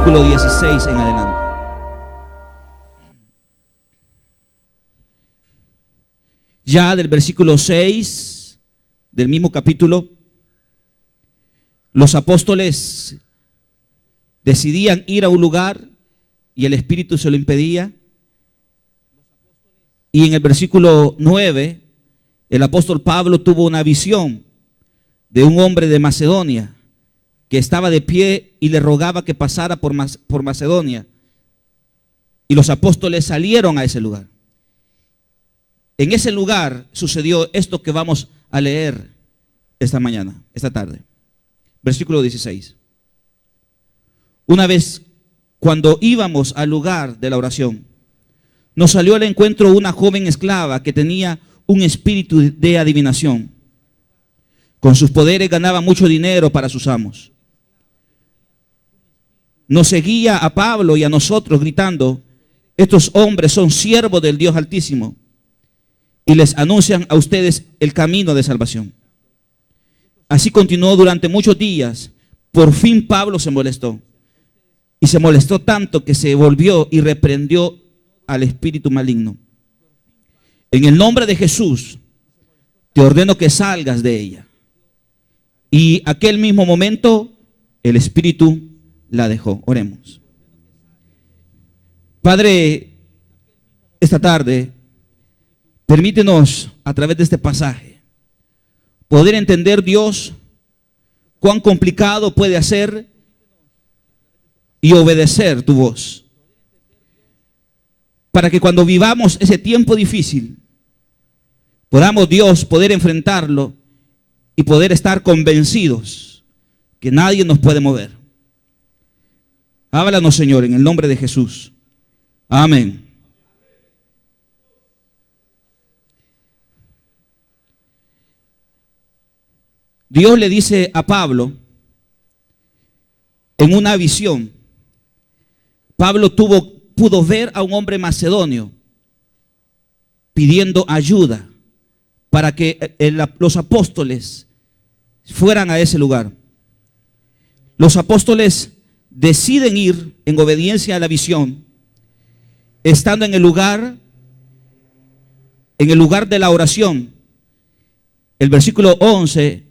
versículo 16 en adelante. Ya del versículo 6 del mismo capítulo, los apóstoles decidían ir a un lugar y el Espíritu se lo impedía. Y en el versículo 9, el apóstol Pablo tuvo una visión de un hombre de Macedonia que estaba de pie y le rogaba que pasara por Macedonia. Y los apóstoles salieron a ese lugar. En ese lugar sucedió esto que vamos a leer esta mañana, esta tarde. Versículo 16. Una vez, cuando íbamos al lugar de la oración, nos salió al encuentro una joven esclava que tenía un espíritu de adivinación. Con sus poderes ganaba mucho dinero para sus amos. Nos seguía a Pablo y a nosotros gritando: estos hombres son siervos del Dios Altísimo y les anuncian a ustedes el camino de salvación. Así continuó durante muchos días. Por fin Pablo se molestó. Y se molestó tanto que se volvió y reprendió al espíritu maligno. En el nombre de Jesús, te ordeno que salgas de ella. Y aquel mismo momento, el espíritu la dejó. Oremos. Padre, esta tarde, permítenos a través de este pasaje poder entender, Dios, cuán complicado puede ser y obedecer tu voz, para que cuando vivamos ese tiempo difícil podamos, Dios, poder enfrentarlo y poder estar convencidos que nadie nos puede mover. Háblanos, Señor, en el nombre de Jesús. Amén. Dios le dice a Pablo en una visión. Pablo pudo ver a un hombre macedonio pidiendo ayuda para que los apóstoles fueran a ese lugar. Los apóstoles deciden ir en obediencia a la visión, estando en el lugar de la oración. El versículo 11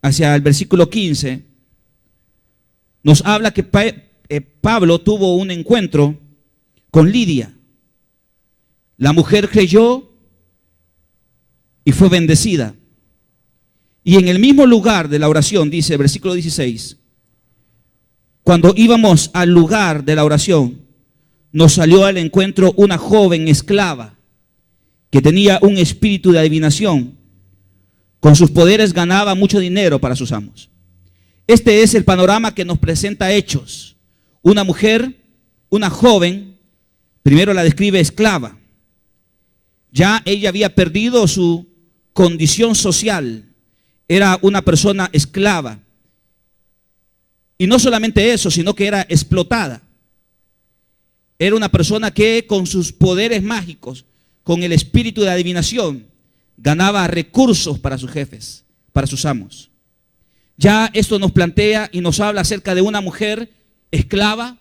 hacia el versículo 15 nos habla que Pablo tuvo un encuentro con Lidia. La mujer creyó y fue bendecida. Y en el mismo lugar de la oración, dice el versículo 16, cuando íbamos al lugar de la oración, nos salió al encuentro una joven esclava que tenía un espíritu de adivinación. Con sus poderes ganaba mucho dinero para sus amos. Este es el panorama que nos presenta Hechos. Una mujer, una joven, primero la describe esclava. Ya ella había perdido su condición social. Era una persona esclava. Y no solamente eso, sino que era explotada. Era una persona que con sus poderes mágicos, con el espíritu de adivinación, ganaba recursos para sus jefes, para sus amos. Ya esto nos plantea y nos habla acerca de una mujer esclava,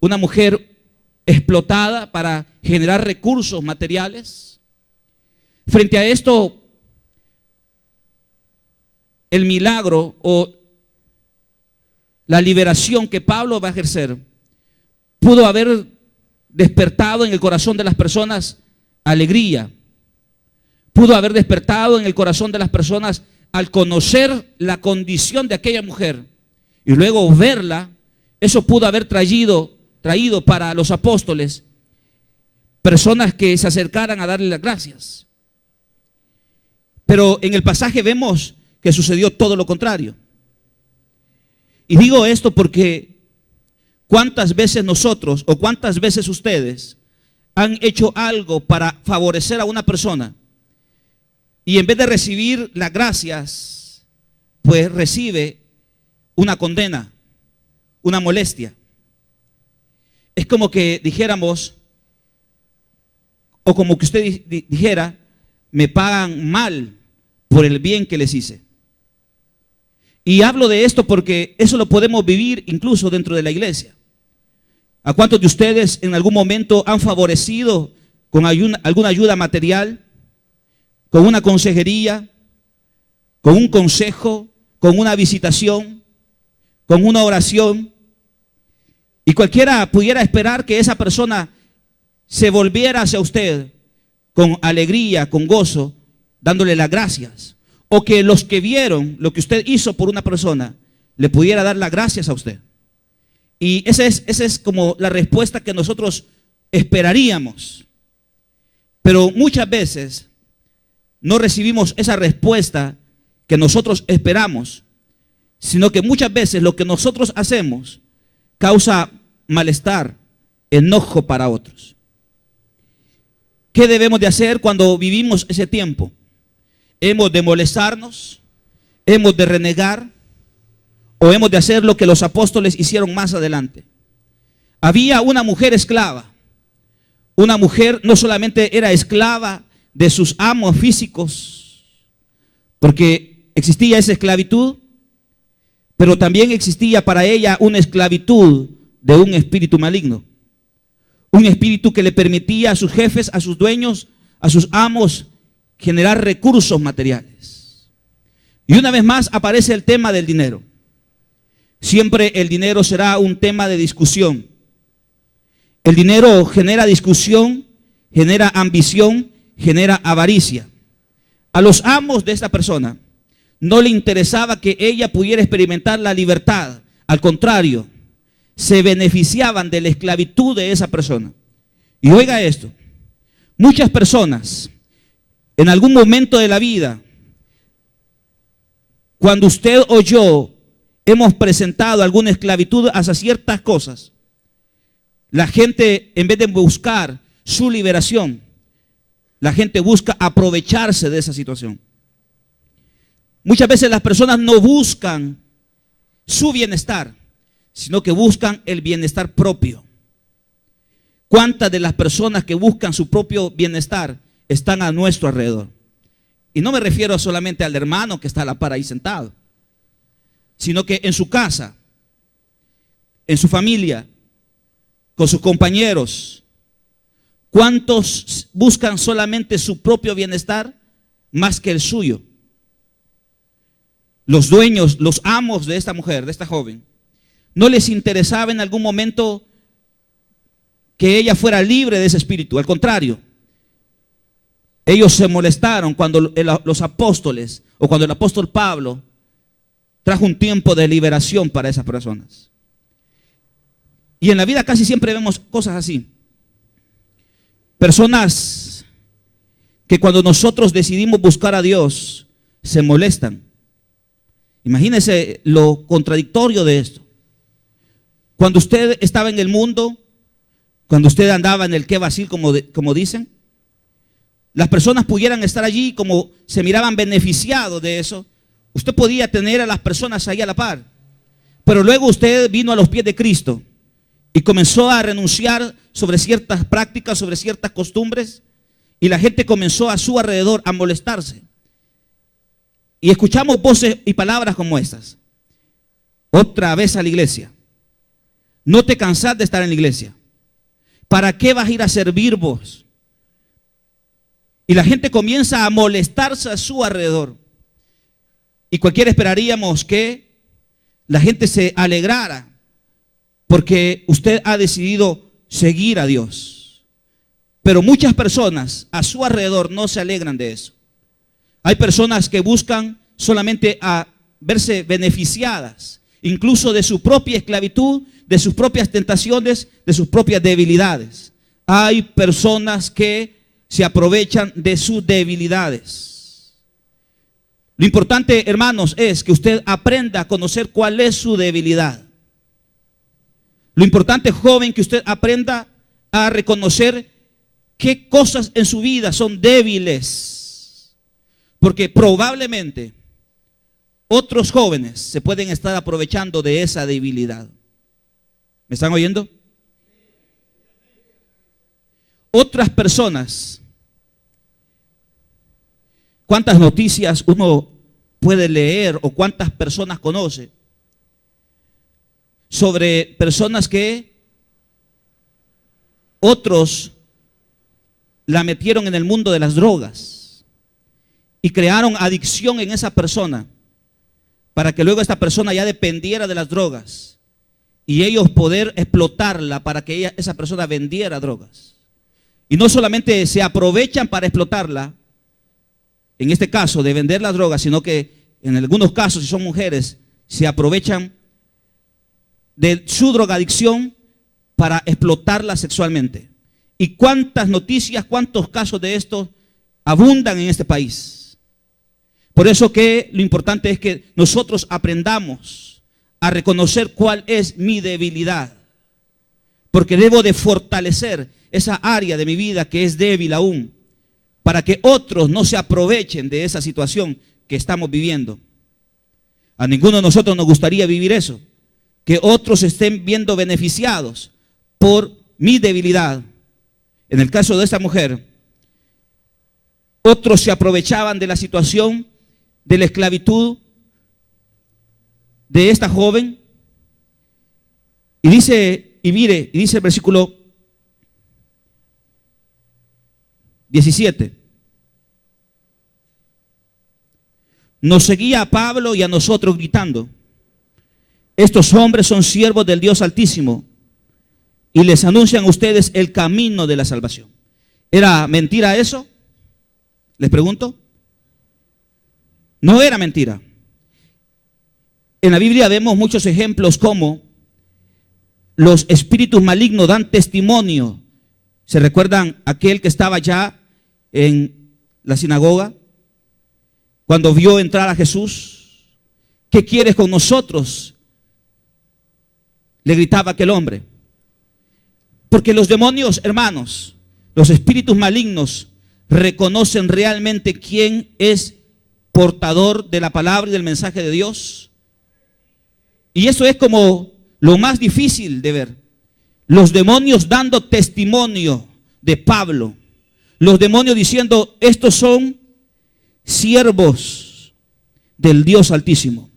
una mujer explotada para generar recursos materiales. Frente a esto, el milagro o la liberación que Pablo va a ejercer pudo haber despertado en el corazón de las personas alegría. Pudo haber despertado en el corazón de las personas al conocer la condición de aquella mujer y luego verla. Eso pudo haber traído para los apóstoles personas que se acercaran a darle las gracias. Pero en el pasaje vemos que sucedió todo lo contrario. Y digo esto porque ¿cuántas veces nosotros o cuántas veces ustedes han hecho algo para favorecer a una persona y en vez de recibir las gracias, pues recibe una condena, una molestia? Es como que dijéramos, o como que usted dijera, me pagan mal por el bien que les hice. Y hablo de esto porque eso lo podemos vivir incluso dentro de la iglesia. ¿A cuántos de ustedes en algún momento han favorecido con alguna ayuda material, con una consejería, con un consejo, con una visitación, con una oración? Y cualquiera pudiera esperar que esa persona se volviera hacia usted con alegría, con gozo, dándole las gracias. O que los que vieron lo que usted hizo por una persona le pudiera dar las gracias a usted. Y esa es como la respuesta que nosotros esperaríamos. Pero muchas veces no recibimos esa respuesta que nosotros esperamos, sino que muchas veces lo que nosotros hacemos causa malestar, enojo para otros. ¿Qué debemos de hacer cuando vivimos ese tiempo? ¿Hemos de molestarnos? ¿Hemos de renegar? ¿O hemos de hacer lo que los apóstoles hicieron más adelante? Había una mujer esclava. Una mujer no solamente era esclava de sus amos físicos, porque existía esa esclavitud, pero también existía para ella una esclavitud de un espíritu maligno. Un espíritu que le permitía a sus jefes, a sus dueños, a sus amos, generar recursos materiales. Y una vez más aparece el tema del dinero. Siempre el dinero será un tema de discusión. El dinero genera discusión, genera ambición, genera avaricia. A los amos de esta persona no le interesaba que ella pudiera experimentar la libertad. Al contrario, se beneficiaban de la esclavitud de esa persona. Y oiga esto, muchas personas en algún momento de la vida, cuando usted o yo hemos presentado alguna esclavitud hacia ciertas cosas, la gente, en vez de buscar su liberación, la gente busca aprovecharse de esa situación. Muchas veces las personas no buscan su bienestar, sino que buscan el bienestar propio. ¿Cuántas de las personas que buscan su propio bienestar están a nuestro alrededor? Y no me refiero solamente al hermano que está a la par ahí sentado, sino que en su casa, en su familia, con sus compañeros. ¿Cuántos buscan solamente su propio bienestar más que el suyo? Los dueños, los amos de esta mujer, de esta joven, no les interesaba en algún momento que ella fuera libre de ese espíritu. Al contrario, ellos se molestaron cuando los apóstoles o cuando el apóstol Pablo trajo un tiempo de liberación para esas personas. Y en la vida casi siempre vemos cosas así. Personas que cuando nosotros decidimos buscar a Dios se molestan. Imagínese lo contradictorio de esto. Cuando usted estaba en el mundo, cuando usted andaba en el que vacil, como dicen, las personas pudieran estar allí como se miraban beneficiados de eso. Usted podía tener a las personas ahí a la par. Pero luego usted vino a los pies de Cristo y comenzó a renunciar sobre ciertas prácticas, sobre ciertas costumbres, y la gente comenzó a su alrededor a molestarse. Y escuchamos voces y palabras como estas. Otra vez a la iglesia. No te cansás de estar en la iglesia. ¿Para qué vas a ir a servir vos? Y la gente comienza a molestarse a su alrededor. Y cualquiera esperaríamos que la gente se alegrara porque usted ha decidido seguir a Dios. Pero muchas personas a su alrededor no se alegran de eso. Hay personas que buscan solamente a verse beneficiadas, incluso de su propia esclavitud, de sus propias tentaciones, de sus propias debilidades. Hay personas que se aprovechan de sus debilidades. Lo importante, hermanos, es que usted aprenda a conocer cuál es su debilidad. Lo importante, joven, que usted aprenda a reconocer qué cosas en su vida son débiles. Porque probablemente otros jóvenes se pueden estar aprovechando de esa debilidad. ¿Me están oyendo? Otras personas. ¿Cuántas noticias uno puede leer o cuántas personas conoce sobre personas que otros la metieron en el mundo de las drogas y crearon adicción en esa persona para que luego esta persona ya dependiera de las drogas y ellos poder explotarla para que esa persona vendiera drogas? Y no solamente se aprovechan para explotarla, en este caso de vender las drogas, sino que en algunos casos, si son mujeres, se aprovechan de su drogadicción para explotarla sexualmente. ¿Y cuántas noticias, cuántos casos de estos abundan en este país? Por eso que lo importante es que nosotros aprendamos a reconocer cuál es mi debilidad, porque debo de fortalecer esa área de mi vida que es débil aún, para que otros no se aprovechen de esa situación que estamos viviendo. A ninguno de nosotros nos gustaría vivir eso, que otros estén viendo beneficiados por mi debilidad. En el caso de esta mujer, otros se aprovechaban de la situación de la esclavitud de esta joven. Y dice, y mire, y dice el versículo 17. Nos seguía a Pablo y a nosotros gritando: estos hombres son siervos del Dios Altísimo y les anuncian a ustedes el camino de la salvación. ¿Era mentira eso? Les pregunto. No era mentira. En la Biblia vemos muchos ejemplos como los espíritus malignos dan testimonio. ¿Se recuerdan aquel que estaba ya en la sinagoga cuando vio entrar a Jesús? ¿Qué quieres con nosotros?, le gritaba aquel hombre. Porque los demonios, hermanos, los espíritus malignos reconocen realmente quién es portador de la palabra y del mensaje de Dios. Y eso es como lo más difícil de ver. Los demonios dando testimonio de Pablo. Los demonios diciendo: estos son siervos del Dios Altísimo.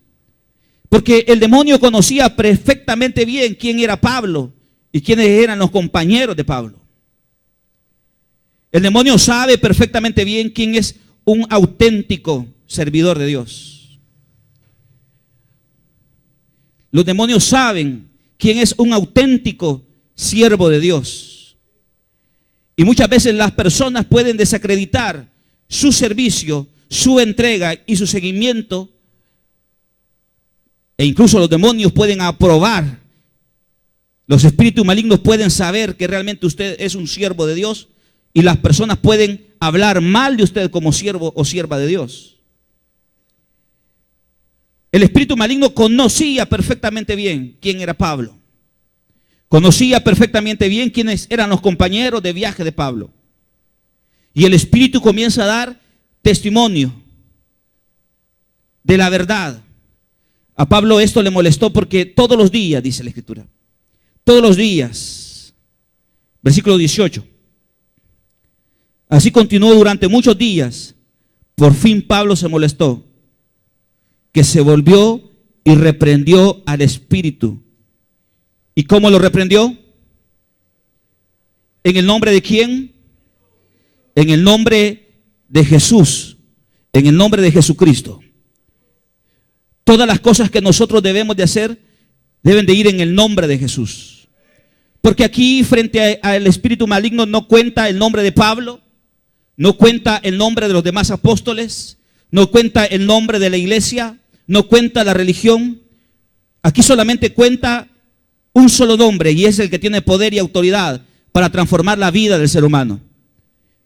Porque el demonio conocía perfectamente bien quién era Pablo y quiénes eran los compañeros de Pablo. El demonio sabe perfectamente bien quién es un auténtico servidor de Dios. Los demonios saben quién es un auténtico siervo de Dios. Y muchas veces las personas pueden desacreditar su servicio, su entrega y su seguimiento. E incluso los demonios pueden aprobar, los espíritus malignos pueden saber que realmente usted es un siervo de Dios, y las personas pueden hablar mal de usted como siervo o sierva de Dios. El espíritu maligno conocía perfectamente bien quién era Pablo. Conocía perfectamente bien quiénes eran los compañeros de viaje de Pablo. Y el espíritu comienza a dar testimonio de la verdad. A Pablo esto le molestó porque todos los días, dice la Escritura, todos los días, versículo 18, así continuó durante muchos días. Por fin Pablo se molestó, que se volvió y reprendió al espíritu. ¿Y cómo lo reprendió? ¿En el nombre de quién? En el nombre de Jesús, en el nombre de Jesucristo. Todas las cosas que nosotros debemos de hacer deben de ir en el nombre de Jesús. Porque aquí frente al espíritu maligno no cuenta el nombre de Pablo, no cuenta el nombre de los demás apóstoles, no cuenta el nombre de la iglesia, no cuenta la religión. Aquí solamente cuenta un solo nombre, y es el que tiene poder y autoridad para transformar la vida del ser humano.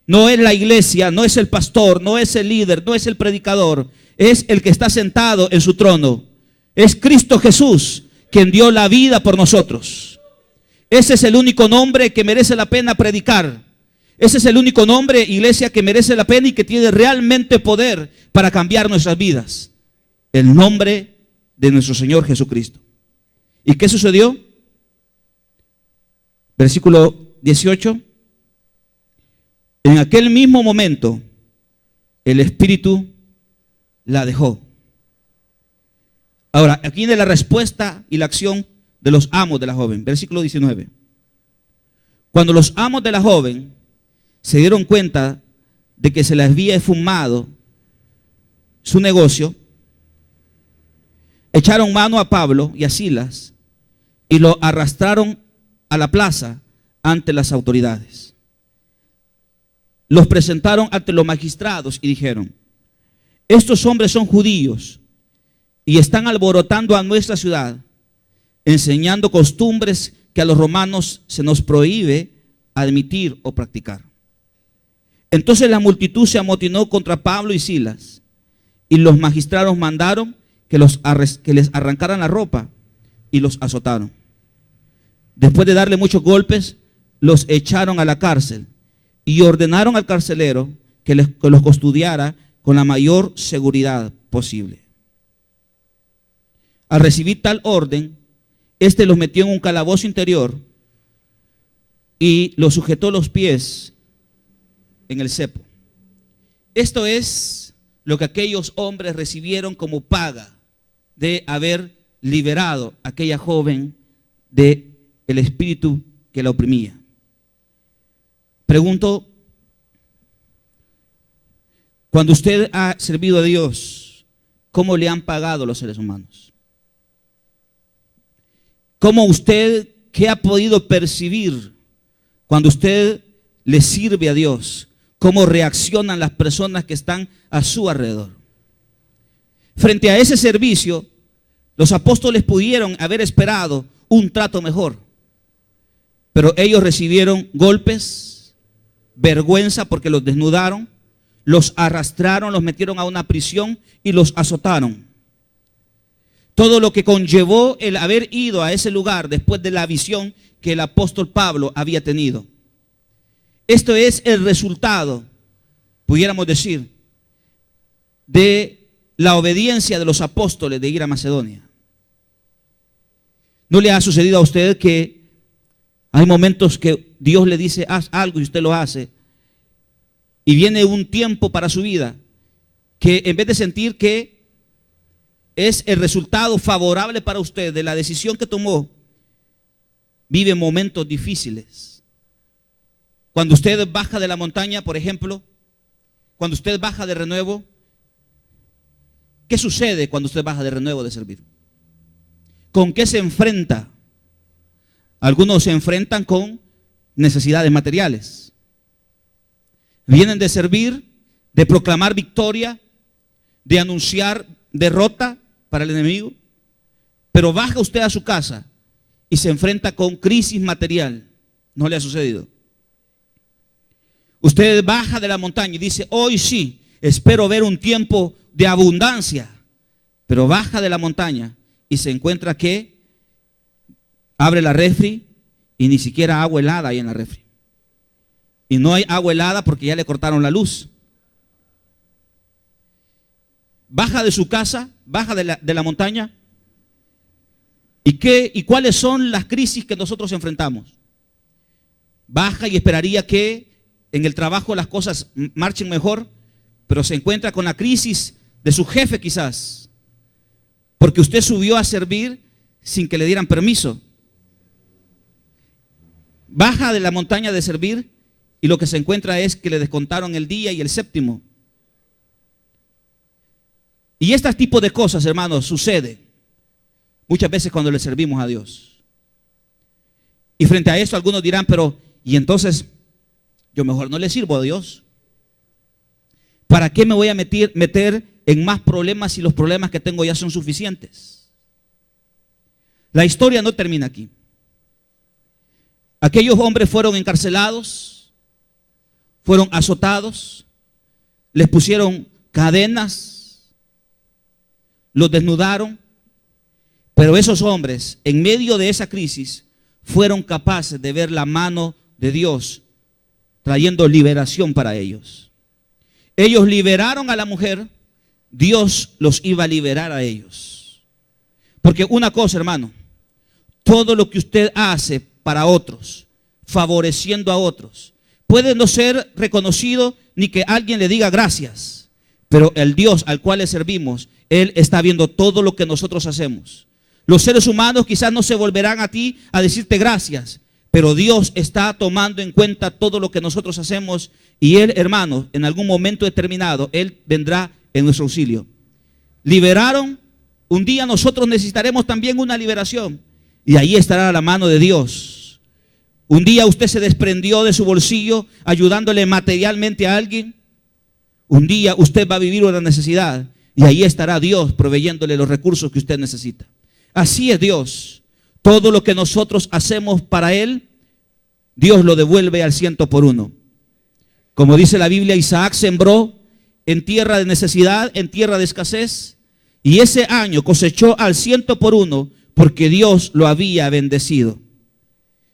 No es la iglesia, no es el pastor, no es el líder, no es el predicador. Es el que está sentado en su trono. Es Cristo Jesús, quien dio la vida por nosotros. Ese es el único nombre que merece la pena predicar. Ese es el único nombre, iglesia, que merece la pena y que tiene realmente poder para cambiar nuestras vidas. El nombre de nuestro Señor Jesucristo. ¿Y qué sucedió? Versículo 18. En aquel mismo momento, el espíritu la dejó. Ahora, aquí viene la respuesta y la acción de los amos de la joven. Versículo 19. Cuando los amos de la joven se dieron cuenta de que se les había esfumado su negocio, echaron mano a Pablo y a Silas y lo arrastraron a la plaza ante las autoridades. Los presentaron ante los magistrados y dijeron: estos hombres son judíos y están alborotando a nuestra ciudad, enseñando costumbres que a los romanos se nos prohíbe admitir o practicar. Entonces la multitud se amotinó contra Pablo y Silas, y los magistrados mandaron que les arrancaran la ropa y los azotaron. Después de darle muchos golpes, los echaron a la cárcel y ordenaron al carcelero que los custodiara con la mayor seguridad posible. Al recibir tal orden, éste los metió en un calabozo interior y los sujetó los pies en el cepo. Esto es lo que aquellos hombres recibieron como paga de haber liberado a aquella joven del espíritu que la oprimía. Pregunto, cuando usted ha servido a Dios, ¿cómo le han pagado los seres humanos? ¿Cómo usted, qué ha podido percibir cuando usted le sirve a Dios? ¿Cómo reaccionan las personas que están a su alrededor? Frente a ese servicio, los apóstoles pudieron haber esperado un trato mejor, pero ellos recibieron golpes, vergüenza porque los desnudaron, los arrastraron, los metieron a una prisión y los azotaron. Todo lo que conllevó el haber ido a ese lugar después de la visión que el apóstol Pablo había tenido. Esto es el resultado, pudiéramos decir, de la obediencia de los apóstoles de ir a Macedonia. ¿No le ha sucedido a usted que hay momentos que Dios le dice haz algo y usted lo hace? Y viene un tiempo para su vida que en vez de sentir que es el resultado favorable para usted de la decisión que tomó, vive momentos difíciles. Cuando usted baja de la montaña, por ejemplo, cuando usted baja de renuevo, ¿qué sucede cuando usted baja de renuevo de servir? ¿Con qué se enfrenta? Algunos se enfrentan con necesidades materiales. Vienen de servir, de proclamar victoria, de anunciar derrota para el enemigo, pero baja usted a su casa y se enfrenta con crisis material. ¿No le ha sucedido? Usted baja de la montaña y dice, hoy sí, espero ver un tiempo de abundancia, pero baja de la montaña y se encuentra que abre la refri y ni siquiera agua helada hay en la refri. Y no hay agua helada porque ya le cortaron la luz. Baja de su casa, baja de la montaña. ¿Y cuáles son las crisis que nosotros enfrentamos? Baja y esperaría que en el trabajo las cosas marchen mejor, pero se encuentra con la crisis de su jefe quizás, porque usted subió a servir sin que le dieran permiso. Baja de la montaña de servir y lo que se encuentra es que le descontaron el día y el séptimo. Y este tipo de cosas, hermanos, sucede muchas veces cuando le servimos a Dios. Y frente a eso algunos dirán, pero ¿y entonces yo mejor no le sirvo a Dios? ¿Para qué me voy a meter en más problemas si los problemas que tengo ya son suficientes? La historia no termina aquí. Aquellos hombres fueron encarcelados, fueron azotados, les pusieron cadenas, los desnudaron, pero esos hombres, en medio de esa crisis, fueron capaces de ver la mano de Dios trayendo liberación para ellos. Ellos liberaron a la mujer, Dios los iba a liberar a ellos. Porque una cosa, hermano, todo lo que usted hace para otros, favoreciendo a otros, puede no ser reconocido ni que alguien le diga gracias, Pero el Dios al cual le servimos, Él está viendo todo lo que nosotros hacemos. Los seres humanos quizás no se volverán a ti a decirte gracias, pero Dios está tomando en cuenta todo lo que nosotros hacemos y Él, hermanos, en algún momento determinado, Él vendrá en nuestro auxilio. Liberaron, un día nosotros necesitaremos también una liberación y ahí estará la mano de Dios. Un día usted se desprendió de su bolsillo ayudándole materialmente a alguien. Un día usted va a vivir una necesidad y ahí estará Dios proveyéndole los recursos que usted necesita. Así es Dios. Todo lo que nosotros hacemos para Él, Dios lo devuelve al 100%. Como dice la Biblia, Isaac sembró en tierra de necesidad, en tierra de escasez, y ese año cosechó al 100% porque Dios lo había bendecido.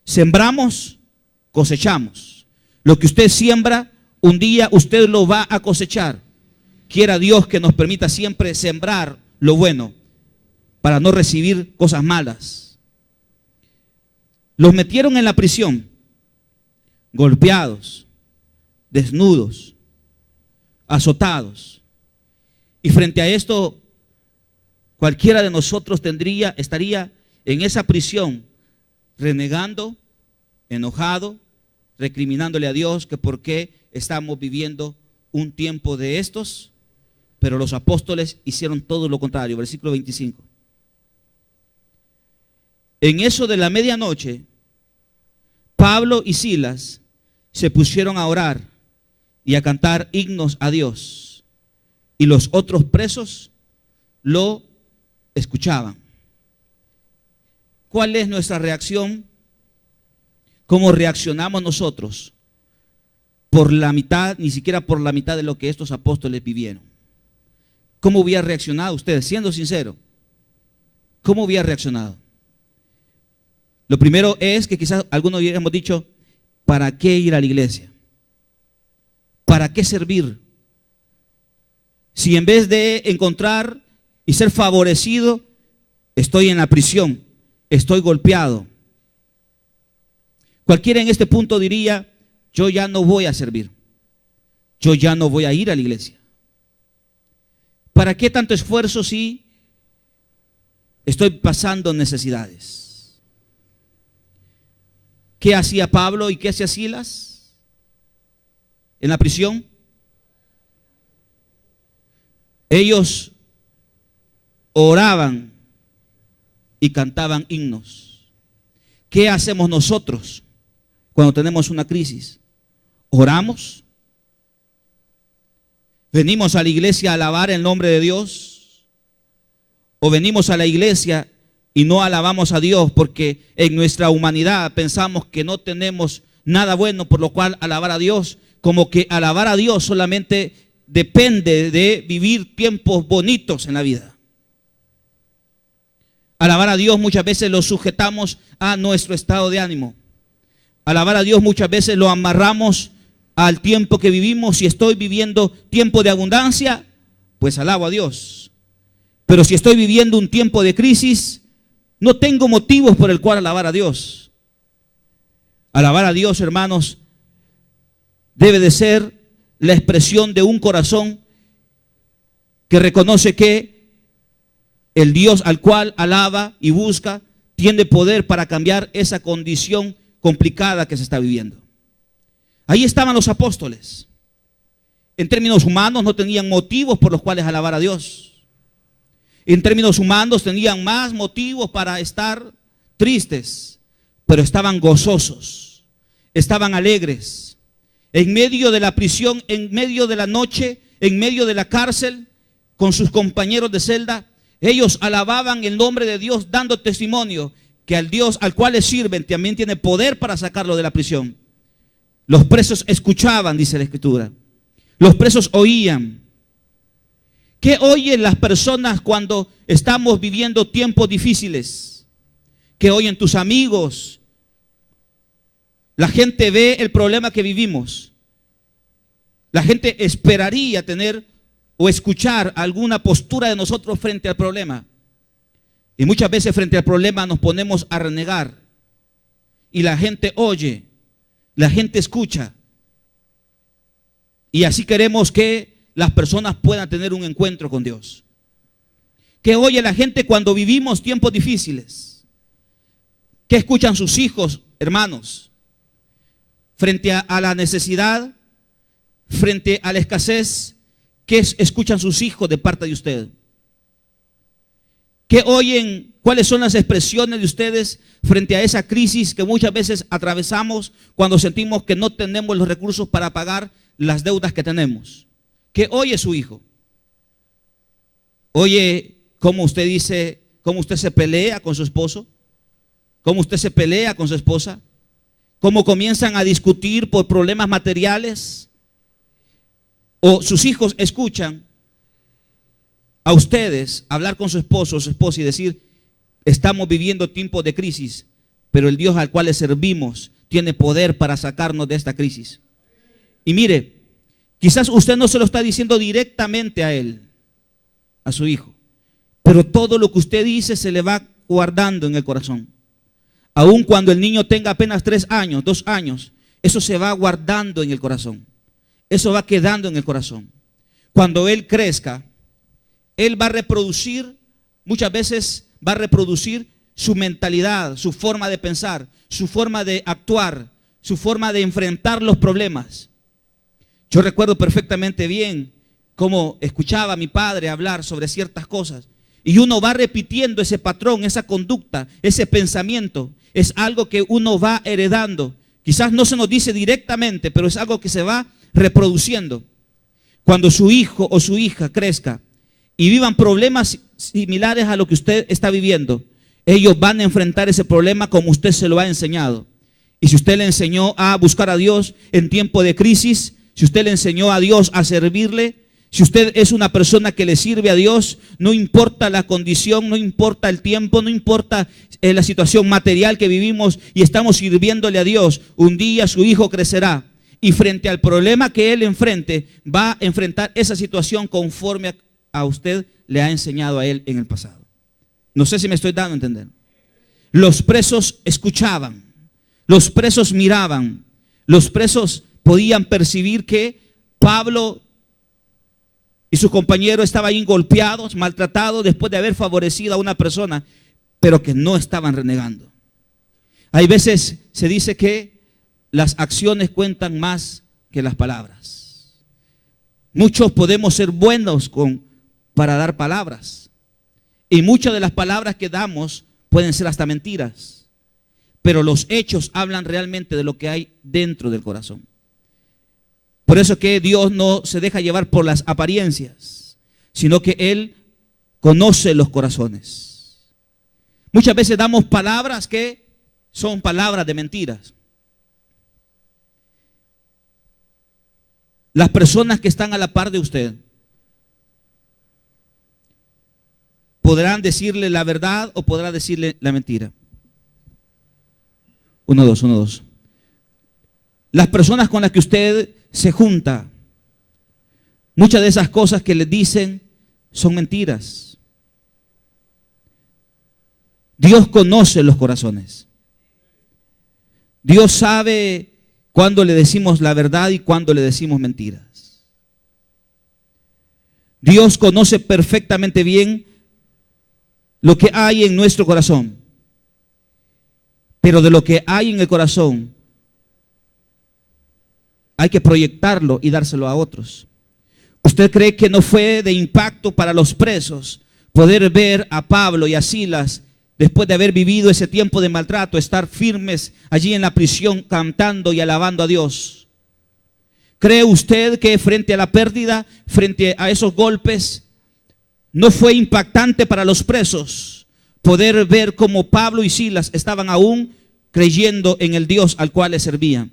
Sembramos, cosechamos. Lo que usted siembra, un día usted lo va a cosechar. Quiera Dios que nos permita siempre sembrar lo bueno para no recibir cosas malas. Los metieron en la prisión, golpeados, desnudos, azotados. Y frente a esto, cualquiera de nosotros estaría en esa prisión renegando, enojado, recriminándole a Dios que por qué estamos viviendo un tiempo de estos. Pero los apóstoles hicieron todo lo contrario. Versículo 25. En eso de la medianoche, Pablo y Silas se pusieron a orar y a cantar himnos a Dios. Y los otros presos lo escuchaban. ¿Cuál es nuestra reacción? ¿Cómo reaccionamos nosotros? Por la mitad, ni siquiera por la mitad de lo que estos apóstoles vivieron. ¿Cómo hubiera reaccionado usted? Siendo sincero, ¿cómo hubiera reaccionado? Lo primero es que quizás algunos hubiéramos dicho, ¿para qué ir a la iglesia? ¿Para qué servir? Si en vez de encontrar y ser favorecido, estoy en la prisión, estoy golpeado. Cualquiera en este punto diría, yo ya no voy a servir, yo ya no voy a ir a la iglesia. ¿Para qué tanto esfuerzo si estoy pasando necesidades? ¿Qué hacía Pablo y qué hacía Silas en la prisión? Ellos oraban y cantaban himnos. ¿Qué hacemos nosotros cuando tenemos una crisis? ¿Oramos? ¿Venimos a la iglesia a alabar el nombre de Dios? ¿O venimos a la iglesia y no alabamos a Dios porque en nuestra humanidad pensamos que no tenemos nada bueno por lo cual alabar a Dios? Como que alabar a Dios solamente depende de vivir tiempos bonitos en la vida. Alabar a Dios muchas veces lo sujetamos a nuestro estado de ánimo. Alabar a Dios muchas veces lo amarramos al tiempo que vivimos. Si estoy viviendo tiempo de abundancia, pues alabo a Dios. Pero si estoy viviendo un tiempo de crisis, no tengo motivos por el cual alabar a Dios. Alabar a Dios, hermanos, debe de ser la expresión de un corazón que reconoce que el Dios al cual alaba y busca tiene poder para cambiar esa condición complicada que se está viviendo. Ahí estaban los apóstoles. En términos humanos no tenían motivos por los cuales alabar a Dios. En términos humanos tenían más motivos para estar tristes, pero estaban gozosos, estaban alegres. En medio de la prisión, en medio de la noche, en medio de la cárcel, con sus compañeros de celda, ellos alababan el nombre de Dios, dando testimonio que al Dios al cual les sirven también tiene poder para sacarlo de la prisión. Los presos escuchaban, dice la Escritura. Los presos oían. ¿Qué oyen las personas cuando estamos viviendo tiempos difíciles? ¿Qué oyen tus amigos? La gente ve el problema que vivimos. La gente esperaría tener o escuchar alguna postura de nosotros frente al problema. Y muchas veces frente al problema nos ponemos a renegar. Y la gente oye, la gente escucha. Y así queremos que las personas puedan tener un encuentro con Dios. ¿Qué oye la gente cuando vivimos tiempos difíciles? ¿Qué escuchan sus hijos, hermanos? Frente a la necesidad, frente a la escasez, ¿qué escuchan sus hijos de parte de usted? ¿Qué oyen? ¿Cuáles son las expresiones de ustedes frente a esa crisis que muchas veces atravesamos cuando sentimos que no tenemos los recursos para pagar las deudas que tenemos? ¿Qué oye su hijo? ¿Oye cómo usted dice, cómo usted se pelea con su esposo? ¿Cómo usted se pelea con su esposa? ¿Cómo comienzan a discutir por problemas materiales? ¿O sus hijos escuchan a ustedes hablar con su esposo o su esposa y decir: estamos viviendo tiempos de crisis, pero el Dios al cual le servimos tiene poder para sacarnos de esta crisis? Y mire, quizás usted no se lo está diciendo directamente a él, a su hijo, pero todo lo que usted dice se le va guardando en el corazón. Aun cuando el niño tenga apenas 3 años, 2 años, eso se va guardando en el corazón. Eso va quedando en el corazón. Cuando él crezca, él va a reproducir, muchas veces va a reproducir su mentalidad, su forma de pensar, su forma de actuar, su forma de enfrentar los problemas. Yo recuerdo perfectamente bien cómo escuchaba a mi padre hablar sobre ciertas cosas. Y uno va repitiendo ese patrón, esa conducta, ese pensamiento. Es algo que uno va heredando. Quizás no se nos dice directamente, pero es algo que se va reproduciendo. Cuando su hijo o su hija crezca y vivan problemas similares a lo que usted está viviendo, ellos van a enfrentar ese problema como usted se lo ha enseñado. Y si usted le enseñó a buscar a Dios en tiempo de crisis, si usted le enseñó a Dios a servirle, si usted es una persona que le sirve a Dios, no importa la condición, no importa el tiempo, no importa la situación material que vivimos y estamos sirviéndole a Dios, un día su hijo crecerá y frente al problema que él enfrente, va a enfrentar esa situación conforme a usted le ha enseñado a él en el pasado. No sé si me estoy dando a entender. Los presos escuchaban, los presos miraban, los presos podían percibir que Pablo y sus compañeros estaban ahí golpeados, maltratados después de haber favorecido a una persona, pero que no estaban renegando. Hay veces se dice que las acciones cuentan más que las palabras. Muchos podemos ser buenos para dar palabras, y muchas de las palabras que damos pueden ser hasta mentiras, pero los hechos hablan realmente de lo que hay dentro del corazón. Por eso que Dios no se deja llevar por las apariencias, sino que Él conoce los corazones. Muchas veces damos palabras que son palabras de mentiras. Las personas que están a la par de usted podrán decirle la verdad o podrán decirle la mentira. 1, 2, 1, 2. Las personas con las que usted se junta, muchas de esas cosas que les dicen son mentiras. Dios conoce los corazones. Dios sabe cuándo le decimos la verdad y cuándo le decimos mentiras. Dios conoce perfectamente bien lo que hay en nuestro corazón. Pero de lo que hay en el corazón, hay que proyectarlo y dárselo a otros. ¿Usted cree que no fue de impacto para los presos poder ver a Pablo y a Silas, después de haber vivido ese tiempo de maltrato, estar firmes allí en la prisión cantando y alabando a Dios? ¿Cree usted que frente a la pérdida, frente a esos golpes, no fue impactante para los presos poder ver cómo Pablo y Silas estaban aún creyendo en el Dios al cual les servían?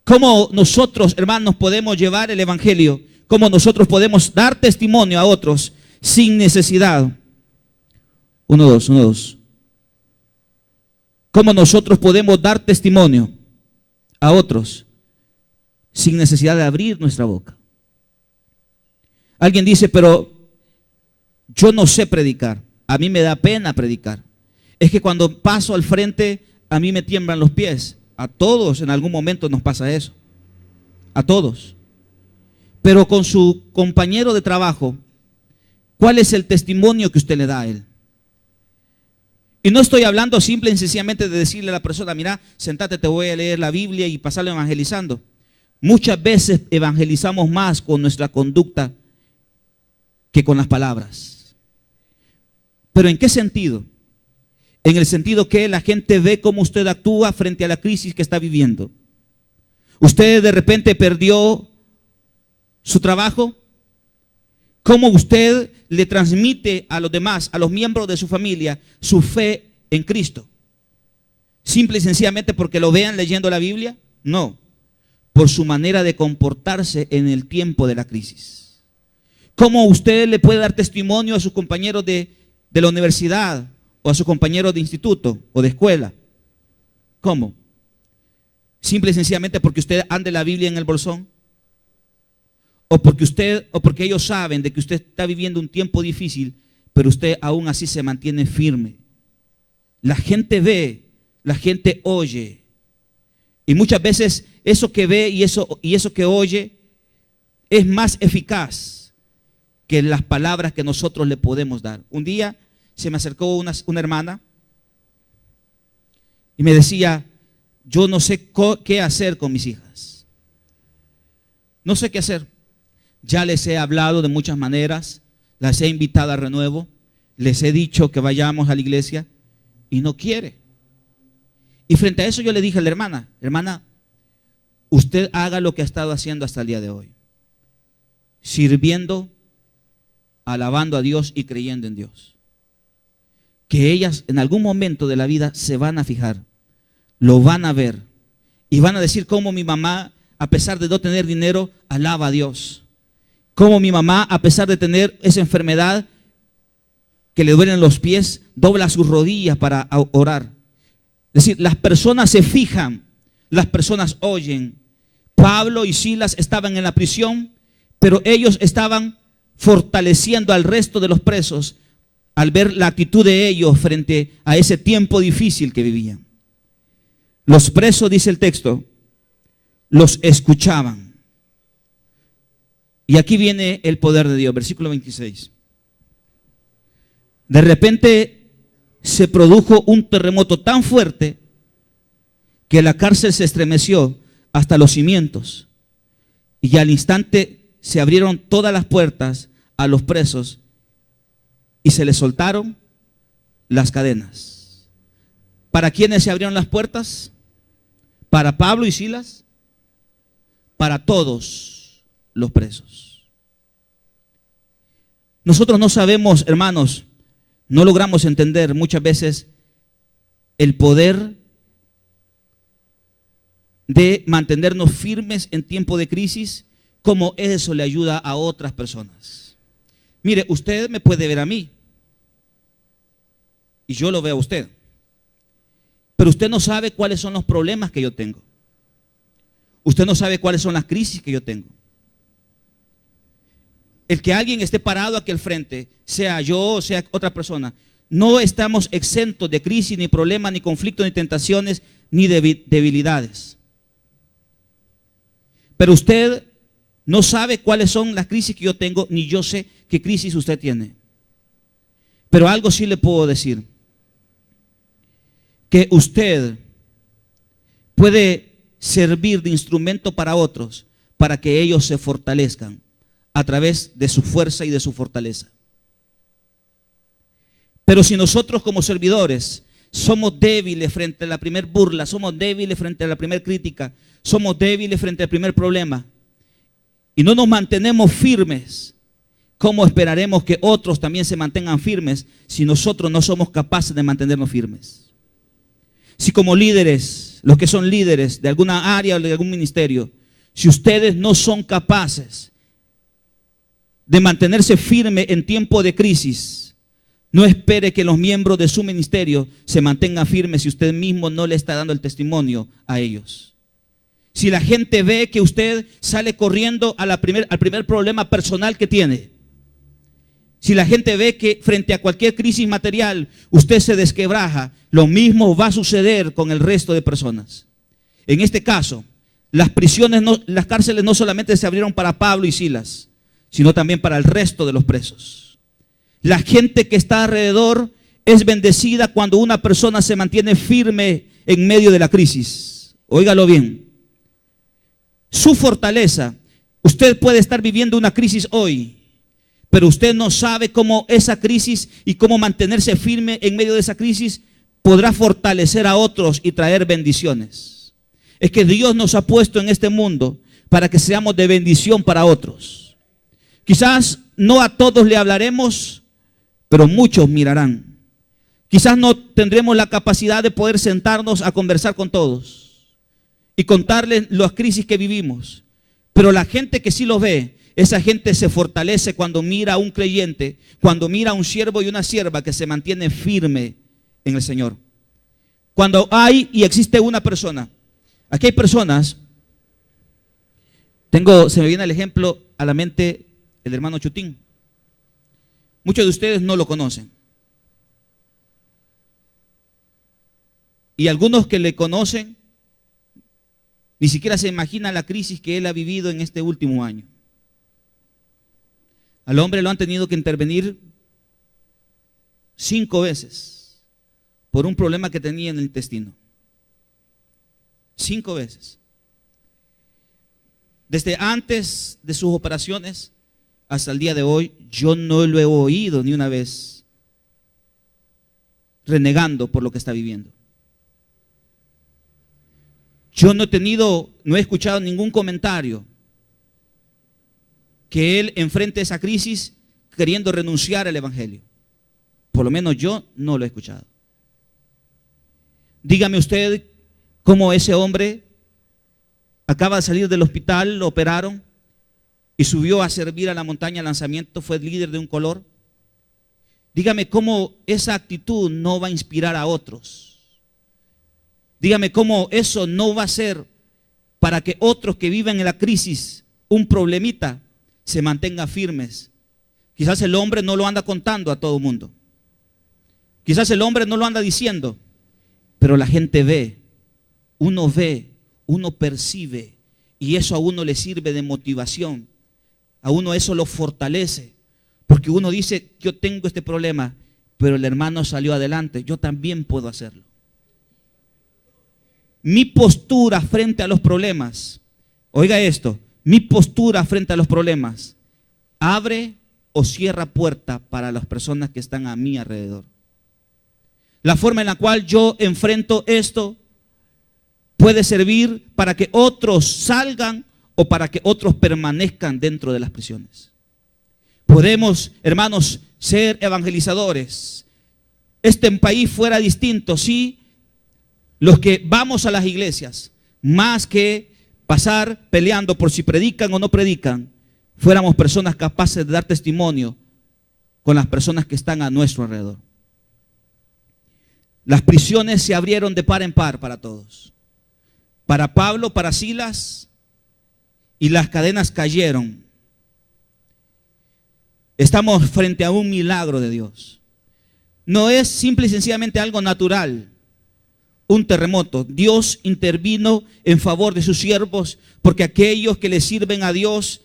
¿Cómo nosotros, hermanos, podemos llevar el evangelio? ¿Cómo nosotros podemos dar testimonio a otros sin necesidad? 1, 2, 1, 2. ¿Cómo nosotros podemos dar testimonio a otros sin necesidad de abrir nuestra boca? Alguien dice, pero yo no sé predicar, a mí me da pena predicar. Es que cuando paso al frente a mí me tiemblan los pies. A todos en algún momento nos pasa eso. A todos. Pero con su compañero de trabajo, ¿cuál es el testimonio que usted le da a él? Y no estoy hablando simple y sencillamente de decirle a la persona, mira, sentate, te voy a leer la Biblia y pasarlo evangelizando. Muchas veces evangelizamos más con nuestra conducta que con las palabras. ¿Pero en qué sentido? En el sentido que la gente ve cómo usted actúa frente a la crisis que está viviendo. Usted de repente perdió su trabajo. ¿Cómo usted le transmite a los demás, a los miembros de su familia, su fe en Cristo? ¿Simple y sencillamente porque lo vean leyendo la Biblia? No, por su manera de comportarse en el tiempo de la crisis. ¿Cómo usted le puede dar testimonio a sus compañeros de la universidad o a sus compañeros de instituto o de escuela? ¿Cómo? ¿Simple y sencillamente porque usted ande la Biblia en el bolsón? ¿O porque ellos saben de que usted está viviendo un tiempo difícil, pero usted aún así se mantiene firme? La gente ve, la gente oye. Y muchas veces eso que ve y eso que oye es más eficaz que las palabras que nosotros le podemos dar. Un día se me acercó una hermana y me decía, yo no sé qué hacer con mis hijas. No sé qué hacer. Ya les he hablado de muchas maneras, las he invitado a renuevo, les he dicho que vayamos a la iglesia y no quiere. Y frente a eso yo le dije a la hermana, usted haga lo que ha estado haciendo hasta el día de hoy, sirviendo, alabando a Dios y creyendo en Dios. Que ellas en algún momento de la vida se van a fijar, lo van a ver y van a decir cómo mi mamá, a pesar de no tener dinero, alaba a Dios. Cómo mi mamá, a pesar de tener esa enfermedad que le duelen los pies, dobla sus rodillas para orar. Es decir, las personas se fijan, las personas oyen. Pablo y Silas estaban en la prisión, pero ellos estaban fortaleciendo al resto de los presos al ver la actitud de ellos frente a ese tiempo difícil que vivían. Los presos, dice el texto, los escuchaban. Y aquí viene el poder de Dios, versículo 26. De repente se produjo un terremoto tan fuerte que la cárcel se estremeció hasta los cimientos. Y al instante se abrieron todas las puertas a los presos y se les soltaron las cadenas. ¿Para quiénes se abrieron las puertas? ¿Para Pablo y Silas? Para todos los presos. Nosotros no sabemos, hermanos, no logramos entender muchas veces el poder de mantenernos firmes en tiempo de crisis, como eso le ayuda a otras personas. Mire, usted me puede ver a mí y yo lo veo a usted, pero usted no sabe cuáles son los problemas que yo tengo. Usted no sabe cuáles son las crisis que yo tengo. El que alguien esté parado aquí al frente, sea yo o sea otra persona, no estamos exentos de crisis, ni problemas, ni conflictos, ni tentaciones, ni debilidades. Pero usted no sabe cuáles son las crisis que yo tengo, ni yo sé qué crisis usted tiene. Pero algo sí le puedo decir, que usted puede servir de instrumento para otros, para que ellos se fortalezcan a través de su fuerza y de su fortaleza. Pero si nosotros como servidores somos débiles frente a la primer burla, somos débiles frente a la primer crítica, somos débiles frente al primer problema y no nos mantenemos firmes, ¿cómo esperaremos que otros también se mantengan firmes si nosotros no somos capaces de mantenernos firmes? Si como líderes, los que son líderes de alguna área o de algún ministerio, si ustedes no son capaces de mantenerse firme en tiempo de crisis, no espere que los miembros de su ministerio se mantengan firmes si usted mismo no le está dando el testimonio a ellos. Si la gente ve que usted sale corriendo al primer problema personal que tiene, si la gente ve que frente a cualquier crisis material usted se desquebraja, lo mismo va a suceder con el resto de personas. En este caso, las cárceles no solamente se abrieron para Pablo y Silas, sino también para el resto de los presos. La gente que está alrededor es bendecida cuando una persona se mantiene firme en medio de la crisis. Óigalo bien. Su fortaleza, usted puede estar viviendo una crisis hoy, pero usted no sabe cómo esa crisis y cómo mantenerse firme en medio de esa crisis podrá fortalecer a otros y traer bendiciones. Es que Dios nos ha puesto en este mundo para que seamos de bendición para otros. Quizás no a todos le hablaremos, pero muchos mirarán. Quizás no tendremos la capacidad de poder sentarnos a conversar con todos y contarles las crisis que vivimos. Pero la gente que sí los ve, esa gente se fortalece cuando mira a un creyente, cuando mira a un siervo y una sierva que se mantiene firme en el Señor. Cuando hay y existe una persona, aquí hay personas, se me viene el ejemplo a la mente, el hermano Chutín. Muchos de ustedes no lo conocen. Y algunos que le conocen, ni siquiera se imaginan la crisis que él ha vivido en este último año. Al hombre lo han tenido que intervenir 5 veces por un problema que tenía en el intestino. 5 veces. Desde antes de sus operaciones hasta el día de hoy, yo no lo he oído ni una vez renegando por lo que está viviendo. Yo no he escuchado ningún comentario que él enfrente esa crisis queriendo renunciar al evangelio. Por lo menos yo no lo he escuchado. Dígame usted cómo ese hombre acaba de salir del hospital, lo operaron y subió a servir a la montaña de lanzamiento, fue líder de un color. Dígame cómo esa actitud no va a inspirar a otros. Dígame cómo eso no va a ser para que otros que viven en la crisis, un problemita, se mantengan firmes. Quizás el hombre no lo anda contando a todo el mundo. Quizás el hombre no lo anda diciendo, pero la gente ve, uno percibe, y eso a uno le sirve de motivación. A uno eso lo fortalece, porque uno dice, yo tengo este problema, pero el hermano salió adelante, yo también puedo hacerlo. Mi postura frente a los problemas, oiga esto, mi postura frente a los problemas abre o cierra puerta para las personas que están a mi alrededor. La forma en la cual yo enfrento esto puede servir para que otros salgan o para que otros permanezcan dentro de las prisiones. Podemos, hermanos, ser evangelizadores. Este país fuera distinto si los que vamos a las iglesias, más que pasar peleando por si predican o no predican, fuéramos personas capaces de dar testimonio con las personas que están a nuestro alrededor. Las prisiones se abrieron de par en par para todos. Para Pablo, para Silas, y las cadenas cayeron. Estamos frente a un milagro de Dios. No es simple y sencillamente algo natural, un terremoto. Dios intervino en favor de sus siervos, porque aquellos que le sirven a Dios,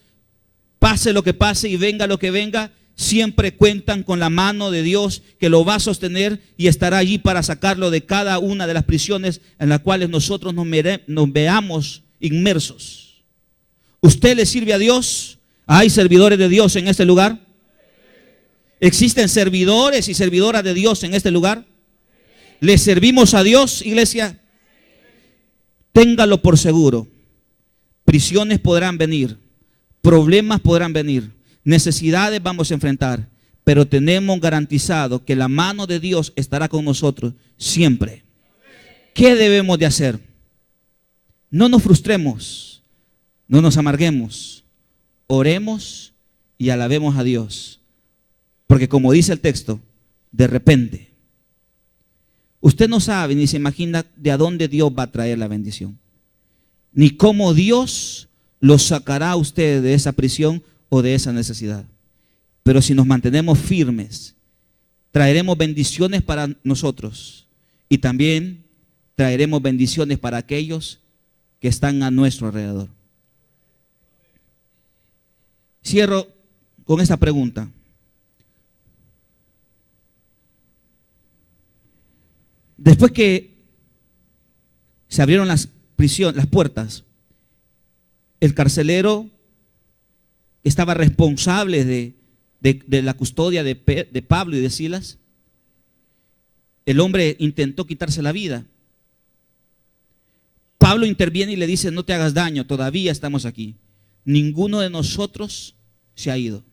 pase lo que pase y venga lo que venga, siempre cuentan con la mano de Dios que lo va a sostener y estará allí para sacarlo de cada una de las prisiones en las cuales nosotros nos veamos inmersos. ¿Usted le sirve a Dios? ¿Hay servidores de Dios en este lugar? ¿Existen servidores y servidoras de Dios en este lugar? ¿Le servimos a Dios, iglesia? Téngalo por seguro. Prisiones podrán venir, problemas podrán venir, necesidades vamos a enfrentar, pero tenemos garantizado que la mano de Dios estará con nosotros siempre. ¿Qué debemos de hacer? No nos frustremos, no nos amarguemos, oremos y alabemos a Dios, porque como dice el texto, de repente, usted no sabe ni se imagina de a dónde Dios va a traer la bendición, ni cómo Dios lo sacará a usted de esa prisión o de esa necesidad. Pero si nos mantenemos firmes, traeremos bendiciones para nosotros y también traeremos bendiciones para aquellos que están a nuestro alrededor. Cierro con esta pregunta. Después que se abrieron las puertas, el carcelero estaba responsable de la custodia de Pablo y de Silas. El hombre intentó quitarse la vida. Pablo interviene y le dice: no te hagas daño, todavía estamos aquí. Ninguno de nosotros se ha ido.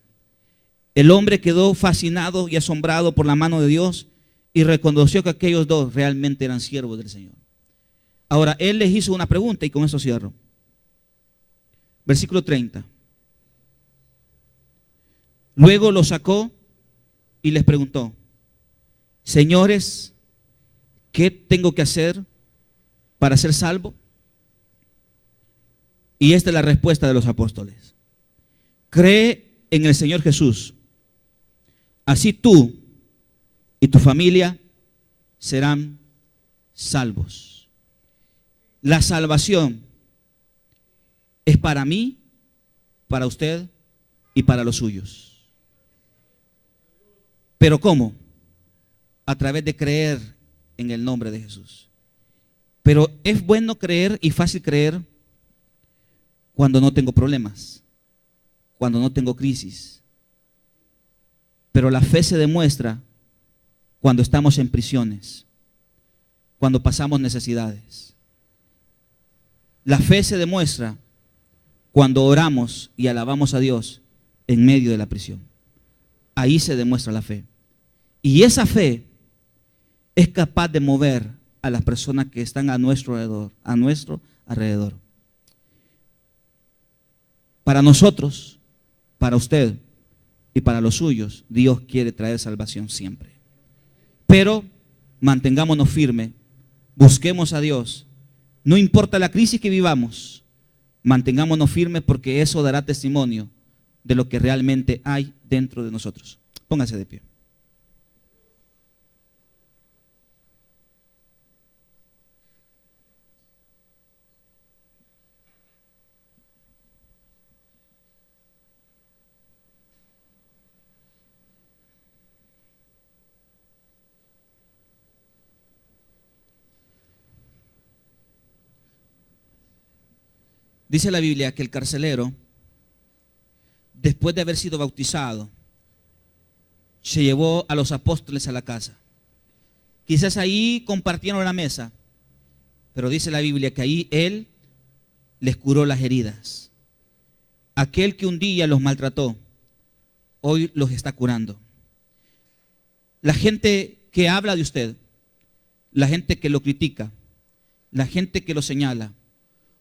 El hombre quedó fascinado y asombrado por la mano de Dios y reconoció que aquellos dos realmente eran siervos del Señor. Ahora, él les hizo una pregunta y con eso cierro. Versículo 30. Luego los sacó y les preguntó: señores, ¿qué tengo que hacer para ser salvo? Y esta es la respuesta de los apóstoles: cree en el Señor Jesús, así tú y tu familia serán salvos. La salvación es para mí, para usted y para los suyos. ¿Pero cómo? A través de creer en el nombre de Jesús. Pero es bueno creer y fácil creer cuando no tengo problemas, cuando no tengo crisis. Pero la fe se demuestra cuando estamos en prisiones, cuando pasamos necesidades. La fe se demuestra cuando oramos y alabamos a Dios en medio de la prisión. Ahí se demuestra la fe. Y esa fe es capaz de mover a las personas que están a nuestro alrededor. Para nosotros, para usted y para los suyos, Dios quiere traer salvación siempre. Pero mantengámonos firmes, busquemos a Dios. No importa la crisis que vivamos, mantengámonos firmes, porque eso dará testimonio de lo que realmente hay dentro de nosotros. Póngase de pie. Dice la Biblia que el carcelero, después de haber sido bautizado, se llevó a los apóstoles a la casa. Quizás ahí compartieron la mesa, pero dice la Biblia que ahí él les curó las heridas. Aquel que un día los maltrató, hoy los está curando. La gente que habla de usted, la gente que lo critica, la gente que lo señala,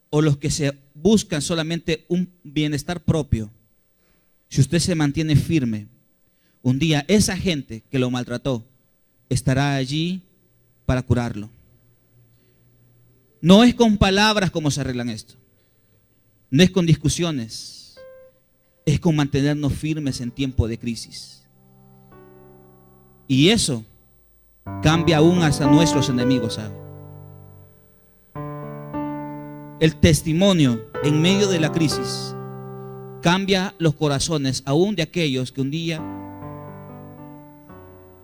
o los que se buscan solamente un bienestar propio, si usted se mantiene firme, un día esa gente que lo maltrató estará allí para curarlo. No es con palabras como se arreglan esto, no es con discusiones, es con mantenernos firmes en tiempo de crisis. Y eso cambia aún hasta nuestros enemigos, ¿sabe? El testimonio en medio de la crisis cambia los corazones aún de aquellos que un día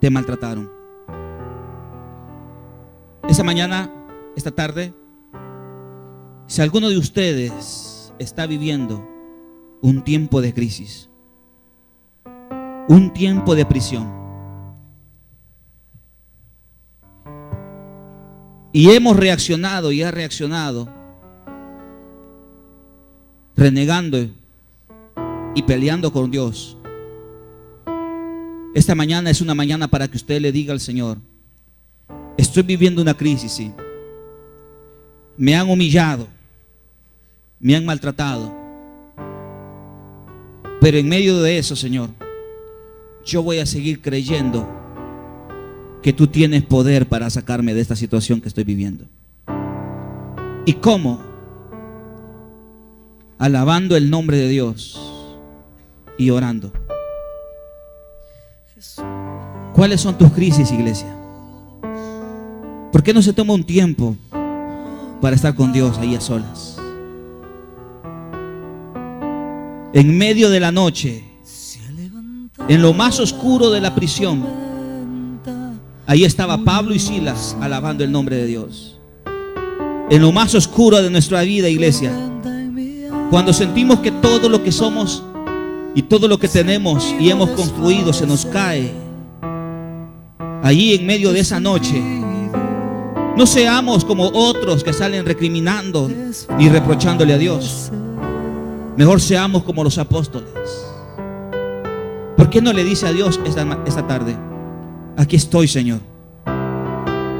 te maltrataron. Esta mañana, esta tarde, si alguno de ustedes está viviendo un tiempo de crisis, un tiempo de prisión, y hemos reaccionado y ha reaccionado renegando y peleando con Dios, esta mañana es una mañana para que usted le diga al Señor: estoy viviendo una crisis, sí. Me han humillado, me han maltratado, pero en medio de eso, Señor, yo voy a seguir creyendo que tú tienes poder para sacarme de esta situación que estoy viviendo. ¿Y cómo? Alabando el nombre de Dios y orando. ¿Cuáles son tus crisis, iglesia? ¿Por qué no se toma un tiempo para estar con Dios ahí a solas? En medio de la noche, en lo más oscuro de la prisión, ahí estaba Pablo y Silas alabando el nombre de Dios. En lo más oscuro de nuestra vida, iglesia, cuando sentimos que todo lo que somos y todo lo que tenemos y hemos construido se nos cae, allí en medio de esa noche, no seamos como otros que salen recriminando ni reprochándole a Dios. Mejor seamos como los apóstoles. ¿Por qué no le dice a Dios esta tarde: aquí estoy, Señor?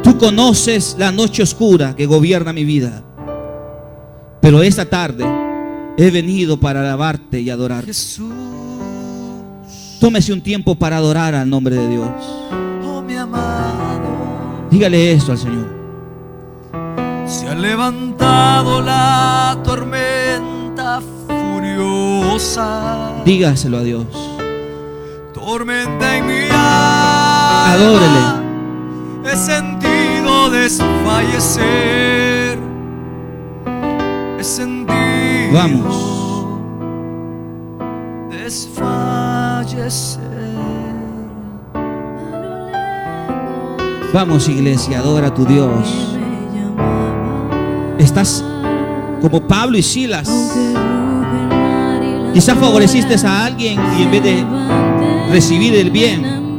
Tú conoces la noche oscura que gobierna mi vida, pero esta tarde he venido para alabarte y adorarte. Tómese un tiempo para adorar al nombre de Dios. Dígale esto al Señor. Se ha levantado la tormenta furiosa. Dígaselo a Dios. Tormenta en mi alma. Adórele. He sentido desfallecer. He sentido desfallecer. Vamos, iglesia, adora a tu Dios. Estás como Pablo y Silas. Quizás favoreciste a alguien y en vez de recibir el bien,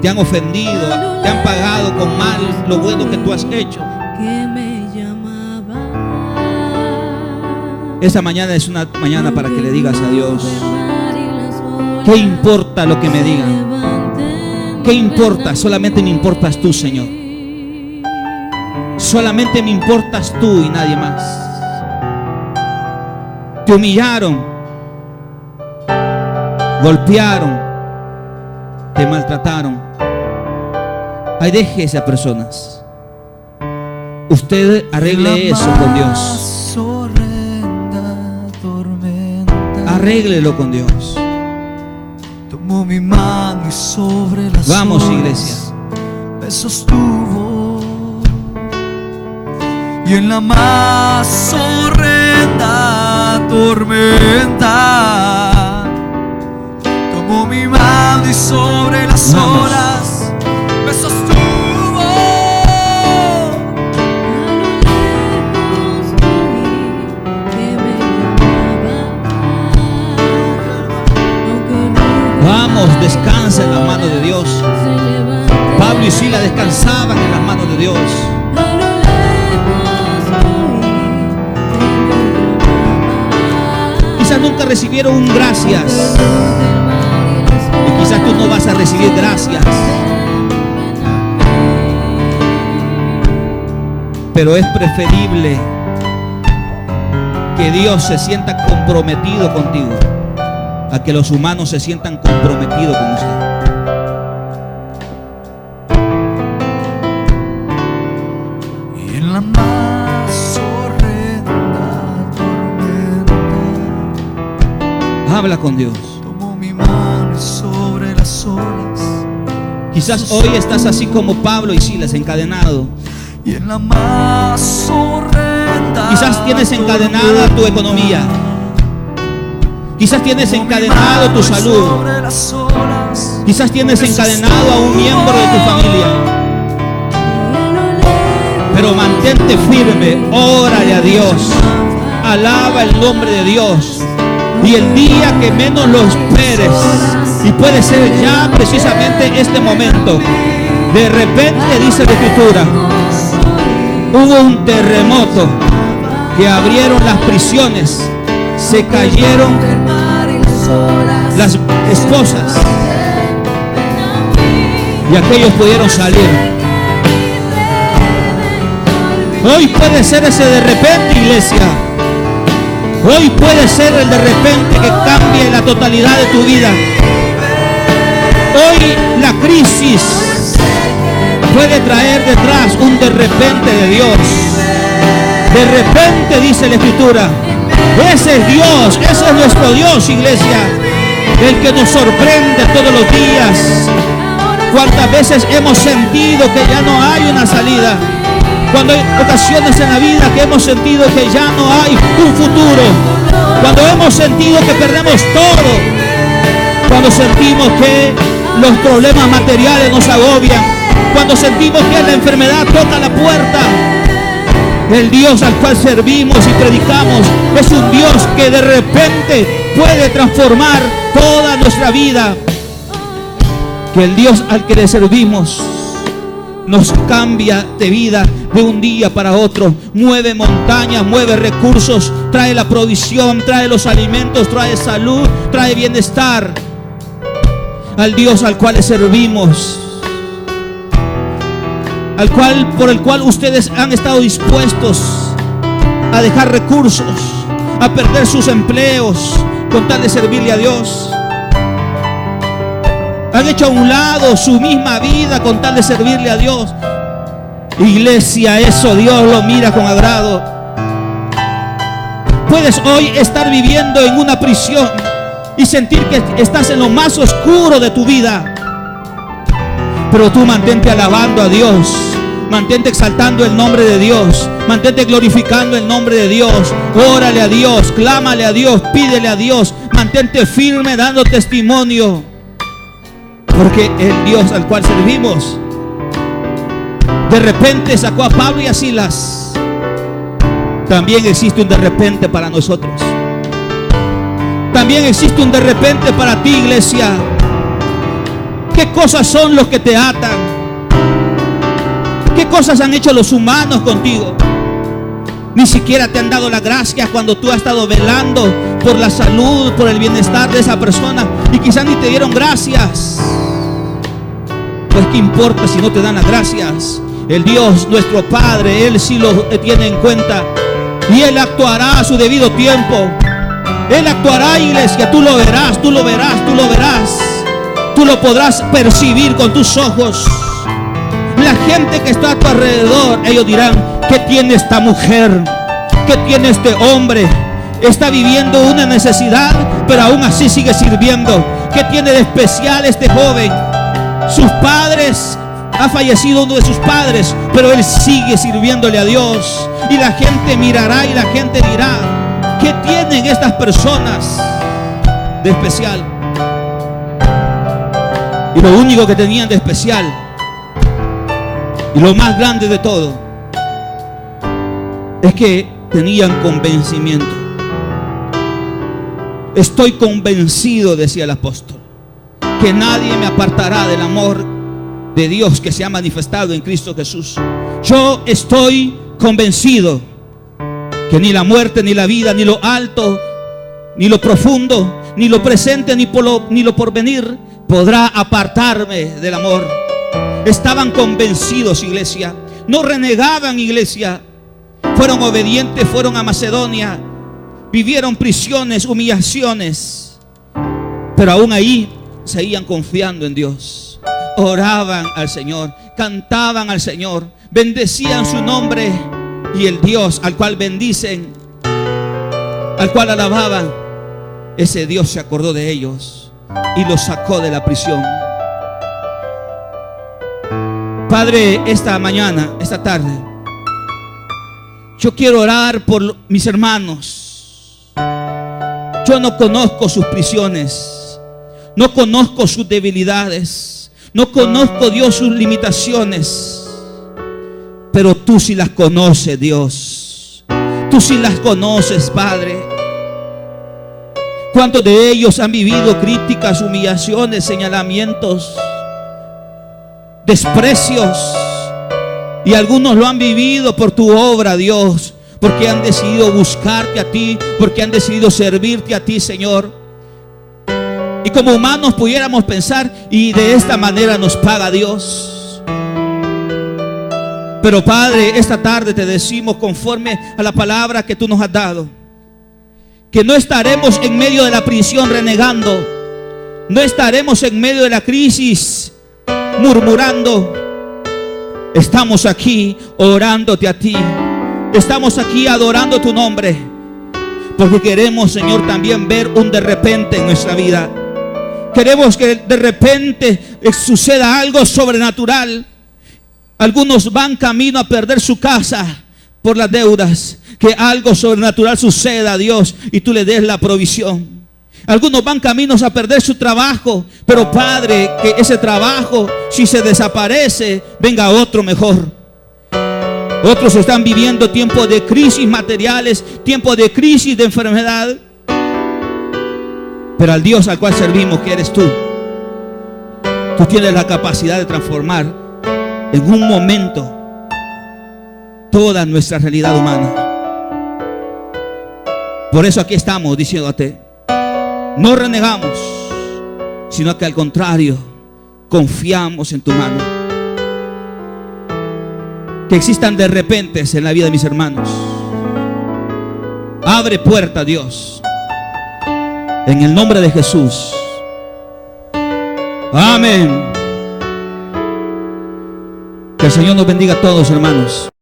te han ofendido, te han pagado con mal lo bueno que tú has hecho. Esta mañana es una mañana para que le digas a Dios: ¿qué importa lo que me digan? ¿Qué importa? Solamente me importas tú, Señor. Solamente me importas tú y nadie más. Te humillaron, golpearon, te maltrataron. Ay, déjese a personas. Usted arregle eso con Dios. Arréglelo con Dios. Tomó mi mano y sobre las Vamos, olas iglesia. me sostuvo, y en la más horrenda tormenta tomó mi mano y sobre las olas me sostuvo. Vamos, descansa en la mano de Dios. Pablo y Silas descansaban en las manos de Dios. Quizás nunca recibieron un gracias, y quizás tú no vas a recibir gracias, pero es preferible que Dios se sienta comprometido contigo a que los humanos se sientan comprometidos con usted. Y en la más horrenda tormenta habla con Dios. tomó mi mano sobre las olas. Quizás hoy estás así como Pablo y Silas, encadenado. Y en la más horrenda Quizás tienes encadenada tu economía. Quizás tienes encadenado tu salud. Quizás tienes encadenado a un miembro de tu familia. Pero mantente firme, órale a Dios, alaba el nombre de Dios. Y el día que menos lo esperes, y puede ser ya precisamente este momento, de repente, dice la Escritura, hubo un terremoto que abrieron las prisiones, se cayeron las esposas y aquellos pudieron salir. Hoy puede ser ese de repente, iglesia. Hoy puede ser el de repente que cambie la totalidad de tu vida. Hoy la crisis puede traer detrás un de repente de Dios. De repente, dice la Escritura. Ese es Dios, ese es nuestro Dios, iglesia, el que nos sorprende todos los días. Cuántas veces hemos sentido que ya no hay una salida, Cuando hay ocasiones en la vida que hemos sentido que ya no hay un futuro. Cuando hemos sentido que perdemos todo. Cuando sentimos que los problemas materiales nos agobian. Cuando sentimos que la enfermedad toca la puerta. El Dios al cual servimos y predicamos es un Dios que de repente puede transformar toda nuestra vida. Que el Dios al que le servimos nos cambia de vida de un día para otro. Mueve montañas, mueve recursos, trae la provisión, trae los alimentos, trae salud, trae bienestar. Al Dios al cual le servimos, por el cual ustedes han estado dispuestos a dejar recursos, a perder sus empleos con tal de servirle a Dios. Han hecho a un lado su misma vida con tal de servirle a Dios. Iglesia, eso Dios lo mira con agrado. Puedes hoy estar viviendo en una prisión y sentir que estás en lo más oscuro de tu vida. Pero tú mantente alabando a Dios, mantente exaltando el nombre de Dios, mantente glorificando el nombre de Dios. Órale a Dios, clámale a Dios, pídele a Dios, mantente firme dando testimonio. Porque el Dios al cual servimos de repente sacó a Pablo y a Silas. También existe un de repente para nosotros. También existe un de repente para ti, iglesia. ¿Qué cosas son los que te atan? ¿Qué cosas han hecho los humanos contigo? Ni siquiera te han dado las gracias cuando tú has estado velando por la salud, por el bienestar de esa persona, y quizás ni te dieron gracias. Pues qué importa si no te dan las gracias. El Dios, nuestro Padre, Él sí lo tiene en cuenta y Él actuará a su debido tiempo. Él actuará, iglesia, tú lo verás, tú lo verás, tú lo verás. Tú lo podrás percibir con tus ojos. La gente que está a tu alrededor, ellos dirán: ¿qué tiene esta mujer? ¿Qué tiene este hombre? Está viviendo una necesidad, pero aún así sigue sirviendo. ¿Qué tiene de especial este joven? Sus padres, ha fallecido uno de sus padres, pero él sigue sirviéndole a Dios. Y la gente mirará y la gente dirá: ¿qué tienen estas personas de especial? Y lo único que tenían de especial, y lo más grande de todo, es que tenían convencimiento. Estoy convencido, decía el apóstol, que nadie me apartará del amor de Dios que se ha manifestado en Cristo Jesús. Yo estoy convencido que ni la muerte, ni la vida, ni lo alto, ni lo profundo, ni lo presente, ni lo porvenir podrá apartarme del amor. Estaban convencidos, iglesia. No renegaban, iglesia. Fueron obedientes, fueron a Macedonia, vivieron prisiones, humillaciones, pero aún ahí seguían confiando en Dios. Oraban al Señor, cantaban al Señor, bendecían su nombre. Y el Dios al cual bendicen, al cual alababan, ese Dios se acordó de ellos y los sacó de la prisión. Padre, esta mañana, esta tarde, yo quiero orar por mis hermanos. Yo no conozco sus prisiones, no conozco sus debilidades, no conozco, Dios, sus limitaciones, pero tú sí las conoces, Dios. Tú sí las conoces, Padre. ¿Cuántos de ellos han vivido críticas, humillaciones, señalamientos, desprecios? Y algunos lo han vivido por tu obra, Dios, porque han decidido buscarte a ti, porque han decidido servirte a ti, Señor. Y como humanos pudiéramos pensar: y de esta manera nos paga Dios. Pero Padre, esta tarde te decimos, conforme a la palabra que tú nos has dado, que no estaremos en medio de la prisión renegando, no estaremos en medio de la crisis murmurando. Estamos aquí orándote a ti, estamos aquí adorando tu nombre, porque queremos, Señor, también ver un de repente en nuestra vida. Queremos que de repente suceda algo sobrenatural, Algunos van camino a perder su casa por las deudas. Que algo sobrenatural suceda, Dios, y tú le des la provisión. Algunos van caminos a perder su trabajo, pero Padre, que ese trabajo, si se desaparece, venga otro mejor. Otros están viviendo tiempos de crisis materiales, tiempos de crisis de enfermedad. Pero al Dios al cual servimos, que eres tú tienes la capacidad de transformar en un momento toda nuestra realidad humana. Por eso aquí estamos diciéndote, no renegamos, sino que al contrario, confiamos en tu mano. Que existan de repente en la vida de mis hermanos. Abre puerta, Dios, en el nombre de Jesús. Amén. Que el Señor nos bendiga a todos, hermanos.